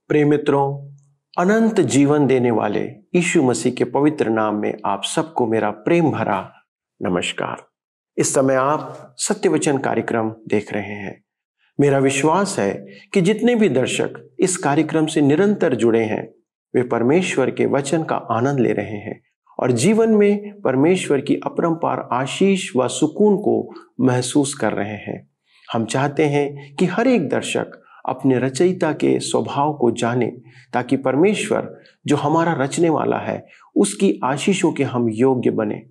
प्रिय मित्रों, अनंत जीवन देने वाले यीशु मसीह के पवित्र नाम में आप सबको मेरा प्रेम भरा नमस्कार। इस समय आप सत्य वचन कार्यक्रम देख रहे हैं। मेरा विश्वास है कि जितने भी दर्शक इस कार्यक्रम से निरंतर जुड़े हैं वे परमेश्वर के वचन का आनंद ले रहे हैं और जीवन में परमेश्वर की अपरंपार आशीष व सुकून को महसूस कर रहे हैं। हम चाहते हैं कि हर एक दर्शक अपने रचयिता के स्वभाव को जाने, ताकि परमेश्वर जो हमारा रचने वाला है उसकी आशीषों के हम योग्य बने।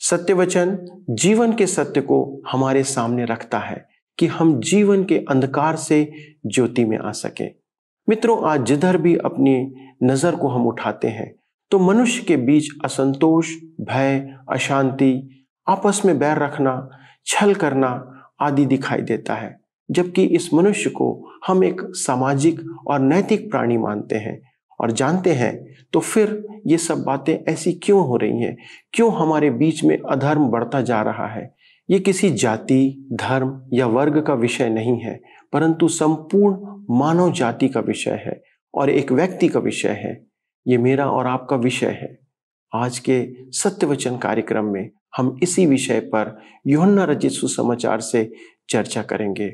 सत्य वचन जीवन के सत्य को हमारे सामने रखता है कि हम जीवन के अंधकार से ज्योति में आ सके। मित्रों, आज जिधर भी अपनी नजर को हम उठाते हैं तो मनुष्य के बीच असंतोष, भय, अशांति, आपस में बैर रखना, छल करना आदि दिखाई देता है। जबकि इस मनुष्य को हम एक सामाजिक और नैतिक प्राणी मानते हैं और जानते हैं, तो फिर ये सब बातें ऐसी क्यों हो रही हैं? क्यों हमारे बीच में अधर्म बढ़ता जा रहा है? ये किसी जाति, धर्म या वर्ग का विषय नहीं है, परंतु संपूर्ण मानव जाति का विषय है और एक व्यक्ति का विषय है। ये मेरा और आपका विषय है। आज के सत्य वचन कार्यक्रम में हम इसी विषय पर यूहन्ना रचित सुसमाचार से चर्चा करेंगे।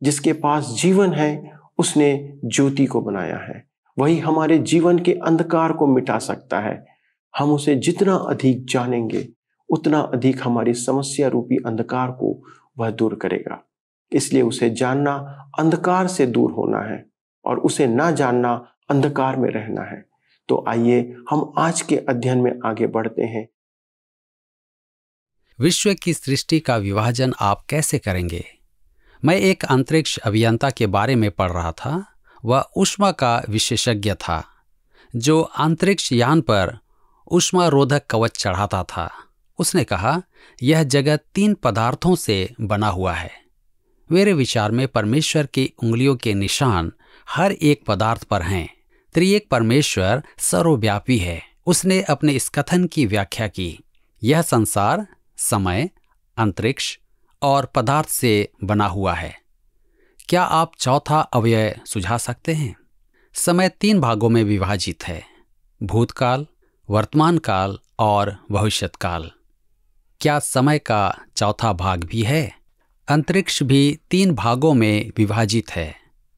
जिसके पास जीवन है उसने ज्योति को बनाया है, वही हमारे जीवन के अंधकार को मिटा सकता है। हम उसे जितना अधिक जानेंगे उतना अधिक हमारी समस्या रूपी अंधकार को वह दूर करेगा। इसलिए उसे जानना अंधकार से दूर होना है और उसे ना जानना अंधकार में रहना है। तो आइए हम आज के अध्ययन में आगे बढ़ते हैं। विश्व की सृष्टि का विभाजन आप कैसे करेंगे? मैं एक अंतरिक्ष अभियंता के बारे में पढ़ रहा था। वह ऊष्मा का विशेषज्ञ था जो अंतरिक्ष यान पर ऊष्मा रोधक कवच चढ़ाता था। उसने कहा, यह जगत 3 पदार्थों से बना हुआ है। मेरे विचार में परमेश्वर की उंगलियों के निशान हर एक पदार्थ पर हैं। त्रिएक परमेश्वर सर्वव्यापी है। उसने अपने इस कथन की व्याख्या की, यह संसार समय, अंतरिक्ष और पदार्थ से बना हुआ है। क्या आप चौथा अवयव सुझा सकते हैं? समय 3 भागों में विभाजित है, भूतकाल, वर्तमान काल और भविष्यत काल। क्या समय का चौथा भाग भी है? अंतरिक्ष भी 3 भागों में विभाजित है,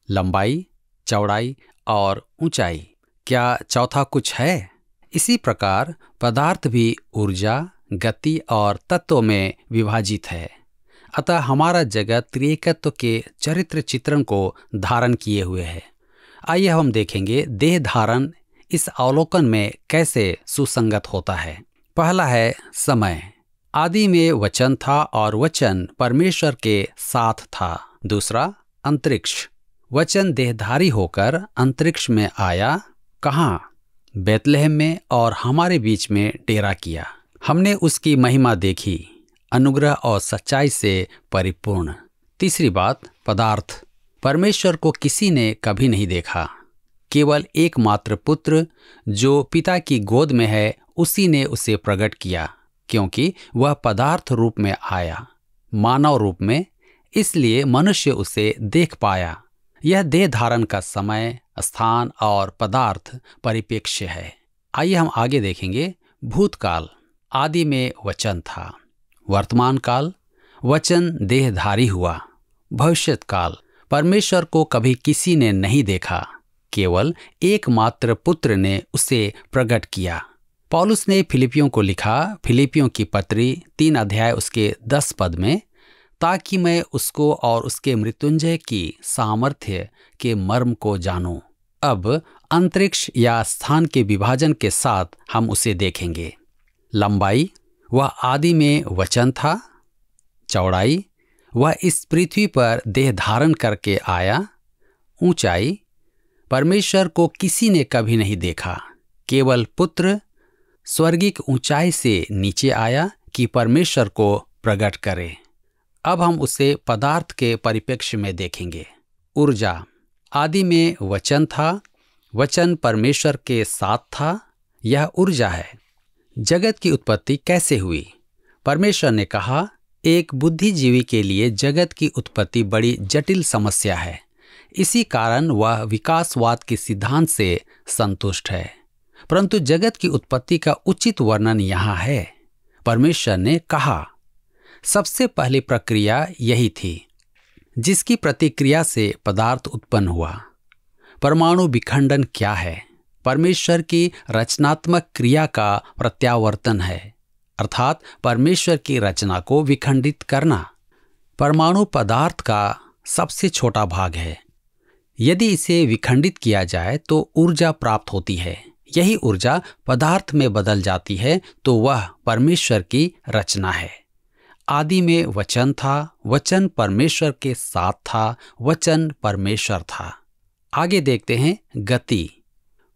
लंबाई, चौड़ाई और ऊंचाई। क्या चौथा कुछ है? इसी प्रकार पदार्थ भी ऊर्जा, गति और तत्व में विभाजित है। अतः हमारा जगत त्रिएकत्व के चरित्र चित्रण को धारण किए हुए है। आइए हम देखेंगे देह धारण इस अवलोकन में कैसे सुसंगत होता है। पहला है समय। आदि में वचन था और वचन परमेश्वर के साथ था। दूसरा, अंतरिक्ष। वचन देहधारी होकर अंतरिक्ष में आया। कहाँ? बेतलहम में, और हमारे बीच में डेरा किया। हमने उसकी महिमा देखी, अनुग्रह और सच्चाई से परिपूर्ण। तीसरी बात, पदार्थ। परमेश्वर को किसी ने कभी नहीं देखा। केवल एकमात्र पुत्र जो पिता की गोद में है उसी ने उसे प्रकट किया, क्योंकि वह पदार्थ रूप में आया, मानव रूप में, इसलिए मनुष्य उसे देख पाया। यह देह धारण का समय, स्थान और पदार्थ परिप्रेक्ष्य है। आइए हम आगे देखेंगे। भूतकाल। आदि में वचन था। वर्तमान काल, वचन देहधारी हुआ। भविष्यत काल, परमेश्वर को कभी किसी ने नहीं देखा, केवल एकमात्र पुत्र ने उसे प्रकट किया। पौलुस ने फिलिपियों को लिखा, फिलिपियों की पत्री 3 अध्याय उसके 10 पद में, ताकि मैं उसको और उसके मृत्युंजय की सामर्थ्य के मर्म को जानूं। अब अंतरिक्ष या स्थान के विभाजन के साथ हम उसे देखेंगे। लंबाई, वह आदि में वचन था। चौड़ाई, वह इस पृथ्वी पर देह धारण करके आया। ऊंचाई, परमेश्वर को किसी ने कभी नहीं देखा, केवल पुत्र स्वर्गिक ऊंचाई से नीचे आया कि परमेश्वर को प्रकट करे। अब हम उसे पदार्थ के परिप्रेक्ष्य में देखेंगे। ऊर्जा। आदि में वचन था, वचन परमेश्वर के साथ था। यह ऊर्जा है। जगत की उत्पत्ति कैसे हुई? परमेश्वर ने कहा, एक बुद्धिजीवी के लिए जगत की उत्पत्ति बड़ी जटिल समस्या है। इसी कारण वह विकासवाद के सिद्धांत से संतुष्ट है। परंतु जगत की उत्पत्ति का उचित वर्णन यहाँ है। परमेश्वर ने कहा, सबसे पहली प्रक्रिया यही थी जिसकी प्रतिक्रिया से पदार्थ उत्पन्न हुआ। परमाणु विखंडन क्या है? परमेश्वर की रचनात्मक क्रिया का प्रत्यावर्तन है, अर्थात परमेश्वर की रचना को विखंडित करना। परमाणु पदार्थ का सबसे छोटा भाग है। यदि इसे विखंडित किया जाए तो ऊर्जा प्राप्त होती है। यही ऊर्जा पदार्थ में बदल जाती है, तो वह परमेश्वर की रचना है। आदि में वचन था, वचन परमेश्वर के साथ था, वचन परमेश्वर था। आगे देखते हैं गति।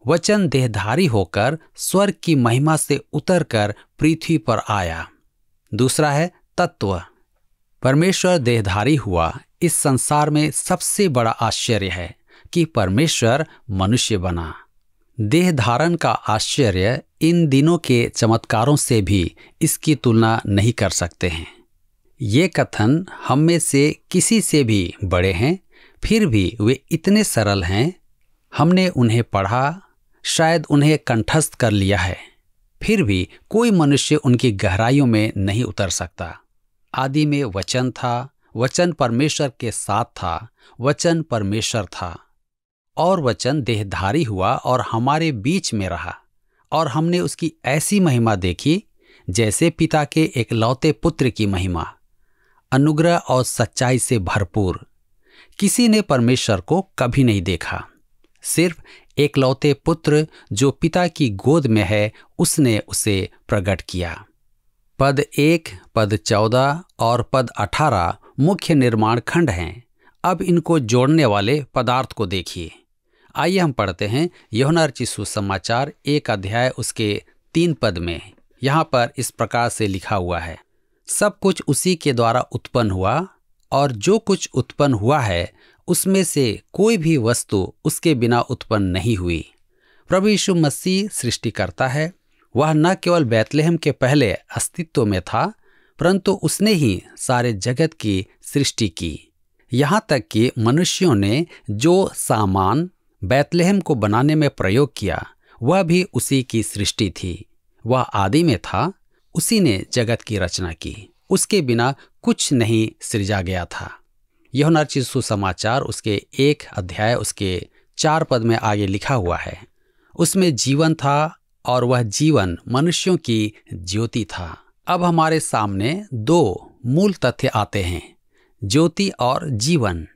वचन देहधारी होकर स्वर्ग की महिमा से उतरकर पृथ्वी पर आया। दूसरा है तत्व। परमेश्वर देहधारी हुआ। इस संसार में सबसे बड़ा आश्चर्य है कि परमेश्वर मनुष्य बना। देह धारण का आश्चर्य इन दिनों के चमत्कारों से भी इसकी तुलना नहीं कर सकते हैं। ये कथन हम में से किसी से भी बड़े हैं, फिर भी वे इतने सरल हैं। हमने उन्हें पढ़ा, शायद उन्हें कंठस्थ कर लिया है, फिर भी कोई मनुष्य उनकी गहराइयों में नहीं उतर सकता। आदि में वचन था, वचन परमेश्वर के साथ था, वचन परमेश्वर था, और वचन देहधारी हुआ और हमारे बीच में रहा, और हमने उसकी ऐसी महिमा देखी जैसे पिता के एकलौते पुत्र की महिमा, अनुग्रह और सच्चाई से भरपूर। किसी ने परमेश्वर को कभी नहीं देखा, सिर्फ एकलौते पुत्र जो पिता की गोद में है, उसने उसे प्रकट किया। पद 1, पद 14 और पद 18 मुख्य निर्माण खंड हैं। अब इनको जोड़ने वाले पदार्थ को देखिए। आइए हम पढ़ते हैं यूहन्ना रचित सुसमाचार 1 अध्याय उसके 3 पद में। यहाँ पर इस प्रकार से लिखा हुआ है, सब कुछ उसी के द्वारा उत्पन्न हुआ, और जो कुछ उत्पन्न हुआ है उसमें से कोई भी वस्तु उसके बिना उत्पन्न नहीं हुई। प्रभु यीशु मसीह सृष्टिकर्ता है। वह न केवल बैतलहम के पहले अस्तित्व में था, परंतु उसने ही सारे जगत की सृष्टि की। यहाँ तक कि मनुष्यों ने जो सामान बैतलहम को बनाने में प्रयोग किया, वह भी उसी की सृष्टि थी। वह आदि में था, उसी ने जगत की रचना की। उसके बिना कुछ नहीं सृजा गया था। यूहन्ना रचित सुसमाचार उसके 1 अध्याय उसके 4 पद में आगे लिखा हुआ है, उसमें जीवन था और वह जीवन मनुष्यों की ज्योति था। अब हमारे सामने 2 मूल तथ्य आते हैं, ज्योति और जीवन।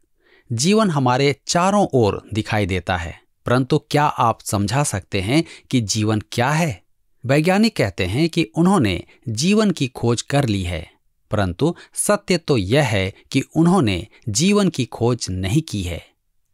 जीवन हमारे चारों ओर दिखाई देता है, परंतु क्या आप समझा सकते हैं कि जीवन क्या है? वैज्ञानिक कहते हैं कि उन्होंने जीवन की खोज कर ली है, परंतु सत्य तो यह है कि उन्होंने जीवन की खोज नहीं की है।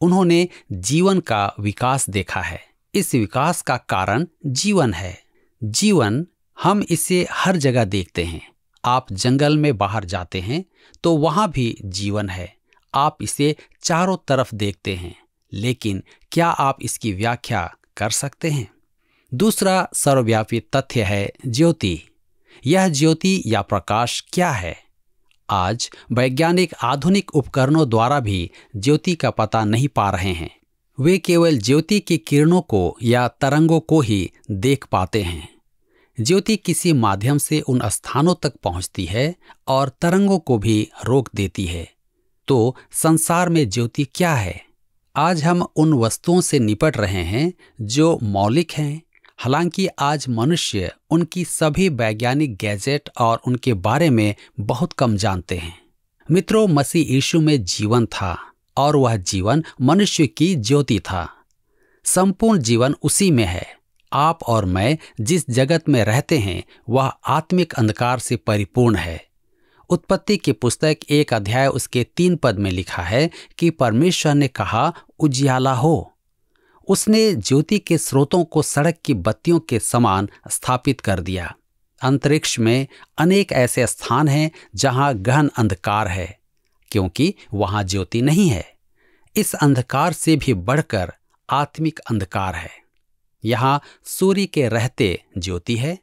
उन्होंने जीवन का विकास देखा है। इस विकास का कारण जीवन है। जीवन, हम इसे हर जगह देखते हैं। आप जंगल में बाहर जाते हैं तो वहां भी जीवन है। आप इसे चारों तरफ देखते हैं, लेकिन क्या आप इसकी व्याख्या कर सकते हैं? दूसरा सर्वव्यापी तथ्य है ज्योति। यह ज्योति या प्रकाश क्या है? आज वैज्ञानिक आधुनिक उपकरणों द्वारा भी ज्योति का पता नहीं पा रहे हैं। वे केवल ज्योति की किरणों को या तरंगों को ही देख पाते हैं। ज्योति किसी माध्यम से उन स्थानों तक पहुंचती है और तरंगों को भी रोक देती है। तो संसार में ज्योति क्या है? आज हम उन वस्तुओं से निपट रहे हैं जो मौलिक हैं। हालांकि आज मनुष्य उनकी सभी वैज्ञानिक गैजेट और उनके बारे में बहुत कम जानते हैं। मित्रों, मसीह यीशु में जीवन था और वह जीवन मनुष्य की ज्योति था। संपूर्ण जीवन उसी में है। आप और मैं जिस जगत में रहते हैं वह आत्मिक अंधकार से परिपूर्ण है। उत्पत्ति की पुस्तक 1 अध्याय उसके 3 पद में लिखा है कि परमेश्वर ने कहा, उजियाला हो। उसने ज्योति के स्रोतों को सड़क की बत्तियों के समान स्थापित कर दिया। अंतरिक्ष में अनेक ऐसे स्थान हैं जहां गहन अंधकार है, क्योंकि वहां ज्योति नहीं है। इस अंधकार से भी बढ़कर आत्मिक अंधकार है। यहाँ सूर्य के रहते ज्योति है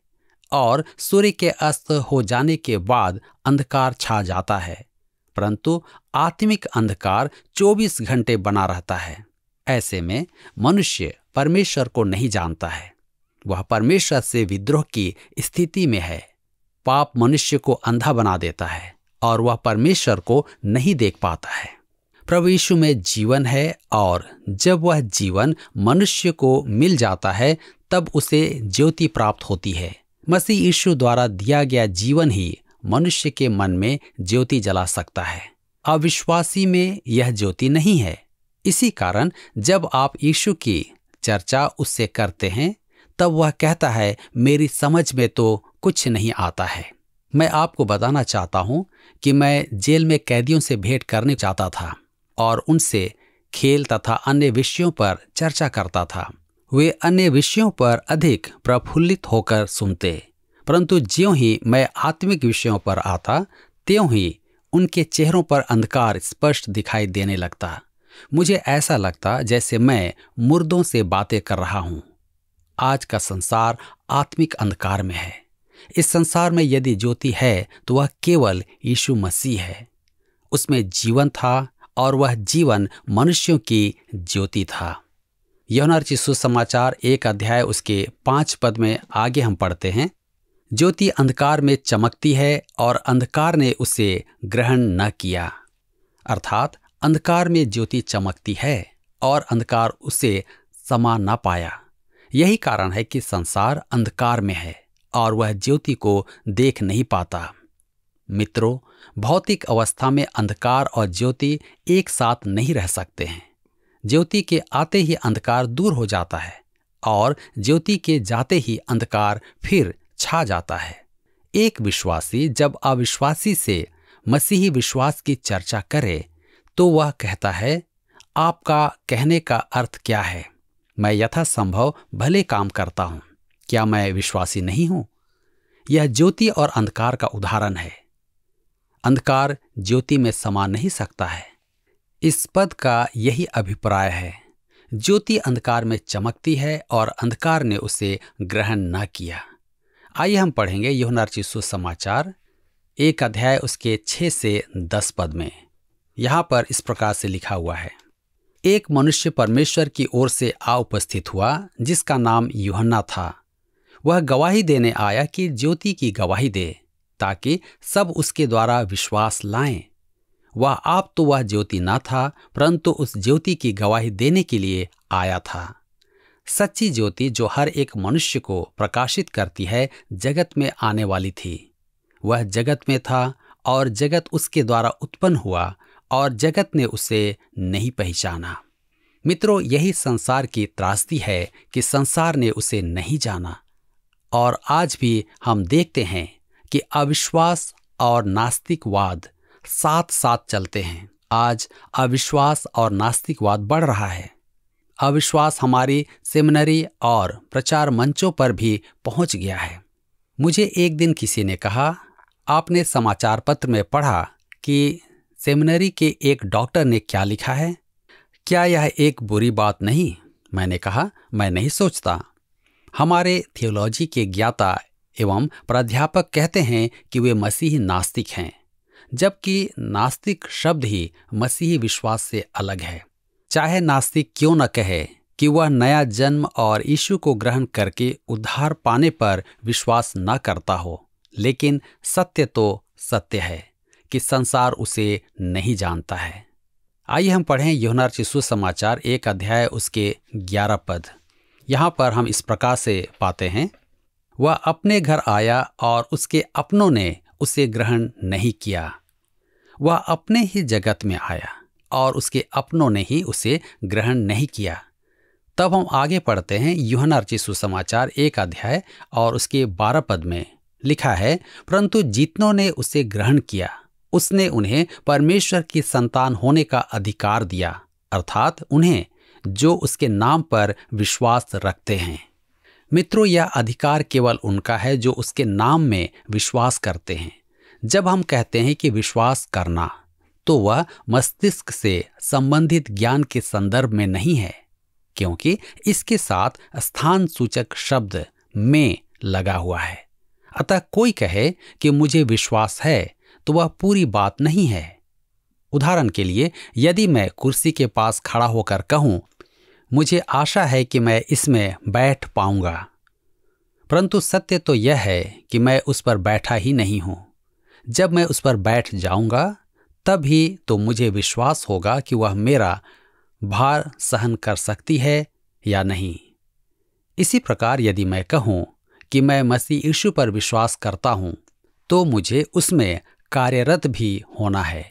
और सूर्य के अस्त हो जाने के बाद अंधकार छा जाता है। परंतु आत्मिक अंधकार 24 घंटे बना रहता है। ऐसे में मनुष्य परमेश्वर को नहीं जानता है, वह परमेश्वर से विद्रोह की स्थिति में है। पाप मनुष्य को अंधा बना देता है और वह परमेश्वर को नहीं देख पाता है। प्रभु यीशु में जीवन है और जब वह जीवन मनुष्य को मिल जाता है तब उसे ज्योति प्राप्त होती है। मसीह यीशु द्वारा दिया गया जीवन ही मनुष्य के मन में ज्योति जला सकता है। अविश्वासी में यह ज्योति नहीं है। इसी कारण जब आप यीशु की चर्चा उससे करते हैं तब वह कहता है, मेरी समझ में तो कुछ नहीं आता है। मैं आपको बताना चाहता हूं कि मैं जेल में कैदियों से भेंट करने चाहता था और उनसे खेल तथा अन्य विषयों पर चर्चा करता था। वे अन्य विषयों पर अधिक प्रफुल्लित होकर सुनते, परंतु ज्यों ही मैं आत्मिक विषयों पर आता त्यों ही उनके चेहरों पर अंधकार स्पष्ट दिखाई देने लगता। मुझे ऐसा लगता जैसे मैं मुर्दों से बातें कर रहा हूं। आज का संसार आत्मिक अंधकार में है। इस संसार में यदि ज्योति है तो वह केवल यीशु मसीह है। उसमें जीवन था और वह जीवन मनुष्यों की ज्योति था। यूहन्ना रचित सुसमाचार 1 अध्याय उसके 5 पद में आगे हम पढ़ते हैं, ज्योति अंधकार में चमकती है और अंधकार ने उसे ग्रहण न किया। अर्थात अंधकार में ज्योति चमकती है और अंधकार उसे समा न पाया। यही कारण है कि संसार अंधकार में है और वह ज्योति को देख नहीं पाता। मित्रों, भौतिक अवस्था में अंधकार और ज्योति एक साथ नहीं रह सकते हैं। ज्योति के आते ही अंधकार दूर हो जाता है और ज्योति के जाते ही अंधकार फिर छा जाता है। एक विश्वासी जब अविश्वासी से मसीही विश्वास की चर्चा करे तो वह कहता है, आपका कहने का अर्थ क्या है? मैं यथासंभव भले काम करता हूं, क्या मैं विश्वासी नहीं हूं? यह ज्योति और अंधकार का उदाहरण है। अंधकार ज्योति में समा नहीं सकता है। इस पद का यही अभिप्राय है। ज्योति अंधकार में चमकती है और अंधकार ने उसे ग्रहण न किया। आइए हम पढ़ेंगे यूहन्ना रचित सुसमाचार 1 अध्याय उसके 6 से 10 पद में। यहां पर इस प्रकार से लिखा हुआ है, एक मनुष्य परमेश्वर की ओर से आ उपस्थित हुआ जिसका नाम यूहन्ना था। वह गवाही देने आया कि ज्योति की गवाही दे, ताकि सब उसके द्वारा विश्वास लाएं। वह ज्योति न था, परंतु उस ज्योति की गवाही देने के लिए आया था। सच्ची ज्योति जो हर एक मनुष्य को प्रकाशित करती है जगत में आने वाली थी। वह जगत में था और जगत उसके द्वारा उत्पन्न हुआ और जगत ने उसे नहीं पहचाना। मित्रों, यही संसार की त्रासदी है कि संसार ने उसे नहीं जाना। और आज भी हम देखते हैं कि अविश्वास और नास्तिकवाद साथ साथ चलते हैं। आज अविश्वास और नास्तिकवाद बढ़ रहा है। अविश्वास हमारी सेमिनरी और प्रचार मंचों पर भी पहुंच गया है। मुझे एक दिन किसी ने कहा, आपने समाचार पत्र में पढ़ा कि सेमिनरी के एक डॉक्टर ने क्या लिखा है? क्या यह एक बुरी बात नहीं? मैंने कहा, मैं नहीं सोचता। हमारे थियोलॉजी के ज्ञाता एवं प्राध्यापक कहते हैं कि वे मसीही नास्तिक हैं, जबकि नास्तिक शब्द ही मसीही विश्वास से अलग है। चाहे नास्तिक क्यों न कहे कि वह नया जन्म और यीशु को ग्रहण करके उद्धार पाने पर विश्वास न करता हो, लेकिन सत्य तो सत्य है कि संसार उसे नहीं जानता है। आइए हम पढ़ें यूहन्ना रचित सुसमाचार 1 अध्याय उसके 11 पद। यहाँ पर हम इस प्रकार से पाते हैं, वह अपने घर आया और उसके अपनों ने उसे ग्रहण नहीं किया। वह अपने ही जगत में आया और उसके अपनों ने ही उसे ग्रहण नहीं किया। तब हम आगे पढ़ते हैं यूहन्ना रचित सुसमाचार 1 अध्याय और उसके 12 पद में लिखा है, परंतु जितनों ने उसे ग्रहण किया उसने उन्हें परमेश्वर की संतान होने का अधिकार दिया, अर्थात उन्हें जो उसके नाम पर विश्वास रखते हैं। मित्रों, यह अधिकार केवल उनका है जो उसके नाम में विश्वास करते हैं। जब हम कहते हैं कि विश्वास करना, तो वह मस्तिष्क से संबंधित ज्ञान के संदर्भ में नहीं है, क्योंकि इसके साथ स्थान सूचक शब्द में लगा हुआ है। अतः कोई कहे कि मुझे विश्वास है तो वह पूरी बात नहीं है। उदाहरण के लिए, यदि मैं कुर्सी के पास खड़ा होकर कहूं, मुझे आशा है कि मैं इसमें बैठ पाऊंगा, परंतु सत्य तो यह है कि मैं उस पर बैठा ही नहीं हूं। जब मैं उस पर बैठ जाऊंगा तब ही तो मुझे विश्वास होगा कि वह मेरा भार सहन कर सकती है या नहीं। इसी प्रकार यदि मैं कहूं कि मैं मसीह यीशु पर विश्वास करता हूं, तो मुझे उसमें कार्यरत भी होना है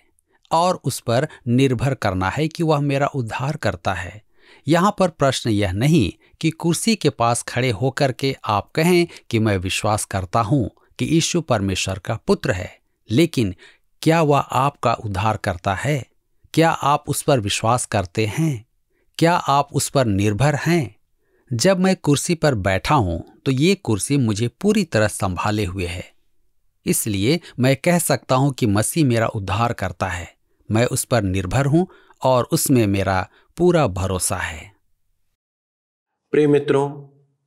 और उस पर निर्भर करना है कि वह मेरा उद्धार करता है। यहाँ पर प्रश्न यह नहीं कि कुर्सी के पास खड़े होकर के आप कहें कि मैं विश्वास करता हूं कि यीशु परमेश्वर का पुत्र है, लेकिन क्या वह आपका उद्धार करता है? क्या आप उस पर विश्वास करते हैं? क्या आप उस पर निर्भर हैं? जब मैं कुर्सी पर बैठा हूं तो ये कुर्सी मुझे पूरी तरह संभाले हुए है, इसलिए मैं कह सकता हूं कि मसीह मेरा उद्धार करता है। मैं उस पर निर्भर हूं और उसमें मेरा पूरा भरोसा है। प्रिय मित्रों,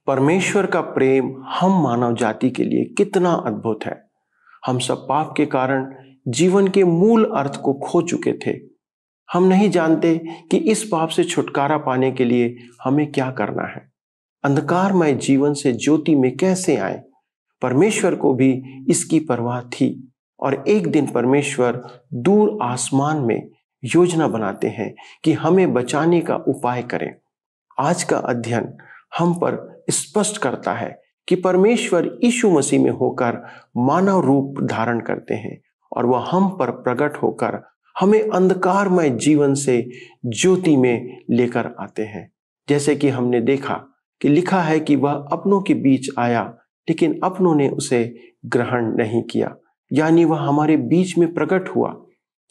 परमेश्वर का प्रेम हम मानव जाति के लिए कितना अद्भुत है। हम सब पाप के कारण जीवन के मूल अर्थ को खो चुके थे। हम नहीं जानते कि इस पाप से छुटकारा पाने के लिए हमें क्या करना है, अंधकारमय जीवन से ज्योति में कैसे आए। परमेश्वर को भी इसकी परवाह थी और एक दिन परमेश्वर दूर आसमान में योजना बनाते हैं कि हमें बचाने का उपाय करें। आज का अध्ययन हम पर स्पष्ट करता है कि परमेश्वर यीशु मसीह में होकर मानव रूप धारण करते हैं और वह हम पर प्रकट होकर हमें अंधकारमय जीवन से ज्योति में लेकर आते हैं। जैसे कि हमने देखा कि लिखा है कि वह अपनों के बीच आया, लेकिन अपनों ने उसे ग्रहण नहीं किया, यानी वह हमारे बीच में प्रकट हुआ।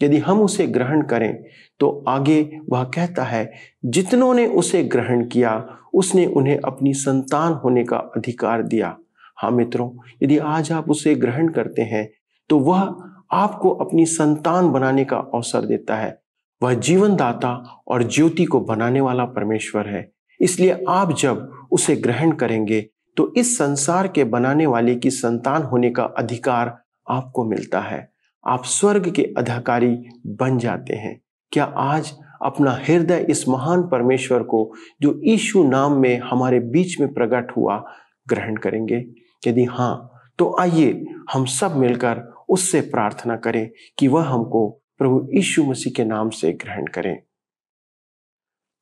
यदि हम उसे ग्रहण करें तो आगे वह कहता है, जितनों ने उसे ग्रहण किया उसने उन्हें अपनी संतान होने का अधिकार दिया। हाँ मित्रों, यदि आज आप उसे ग्रहण करते हैं तो वह आपको अपनी संतान बनाने का अवसर देता है। वह जीवन दाता और ज्योति को बनाने वाला परमेश्वर है। इसलिए आप जब उसे ग्रहण करेंगे तो इस संसार के बनाने वाले की संतान होने का अधिकार आपको मिलता है। आप स्वर्ग के अधिकारी बन जाते हैं। क्या आज अपना हृदय इस महान परमेश्वर को, जो यीशु नाम में हमारे बीच में प्रकट हुआ, ग्रहण करेंगे? यदि हाँ, तो आइए हम सब मिलकर उससे प्रार्थना करें कि वह हमको प्रभु यीशु मसीह के नाम से ग्रहण करें।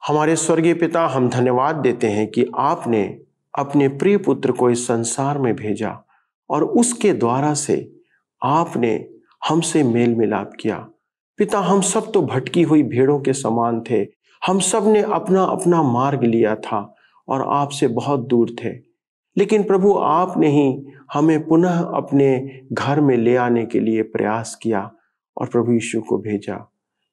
हमारे स्वर्गीय पिता, हम धन्यवाद देते हैं कि आपने अपने प्रिय पुत्र को इस संसार में भेजा और उसके द्वारा से आपने हमसे मेल मिलाप किया। पिता, हम सब तो भटकी हुई भेड़ों के समान थे। हम सब ने अपना अपना मार्ग लिया था और आपसे बहुत दूर थे, लेकिन प्रभु आपने ही हमें पुनः अपने घर में ले आने के लिए प्रयास किया और प्रभु यीशु को भेजा।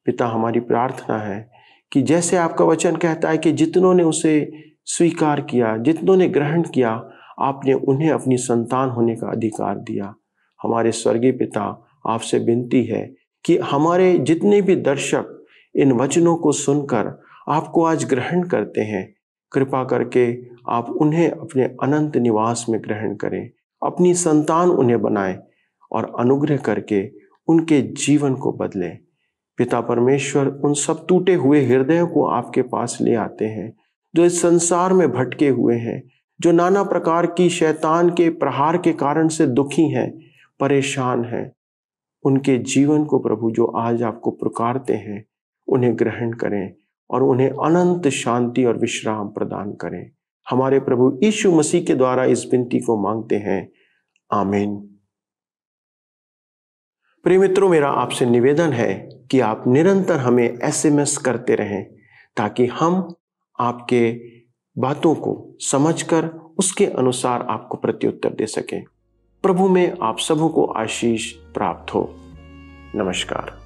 पिता, हमारी प्रार्थना है कि जैसे आपका वचन कहता है कि जितनों ने उसे स्वीकार किया, जितनों ने ग्रहण किया, आपने उन्हें अपनी संतान होने का अधिकार दिया। हमारे स्वर्गीय पिता, आपसे विनती है कि हमारे जितने भी दर्शक इन वचनों को सुनकर आपको आज ग्रहण करते हैं, कृपा करके आप उन्हें अपने अनंत निवास में ग्रहण करें, अपनी संतान उन्हें बनाएं और अनुग्रह करके उनके जीवन को बदलें। पिता परमेश्वर, उन सब टूटे हुए हृदयों को आपके पास ले आते हैं जो इस संसार में भटके हुए हैं, जो नाना प्रकार की शैतान के प्रहार के कारण से दुखी हैं, परेशान हैं। उनके जीवन को प्रभु, जो आज आपको पुकारते हैं, उन्हें ग्रहण करें और उन्हें अनंत शांति और विश्राम प्रदान करें। हमारे प्रभु यीशु मसीह के द्वारा इस विनती को मांगते हैं, आमीन। प्रिय मित्रों, मेरा आपसे निवेदन है कि आप निरंतर हमें एसएमएस करते रहें ताकि हम आपके बातों को समझकर उसके अनुसार आपको प्रत्युत्तर दे सकें। प्रभु में आप सबों को आशीष प्राप्त हो। नमस्कार।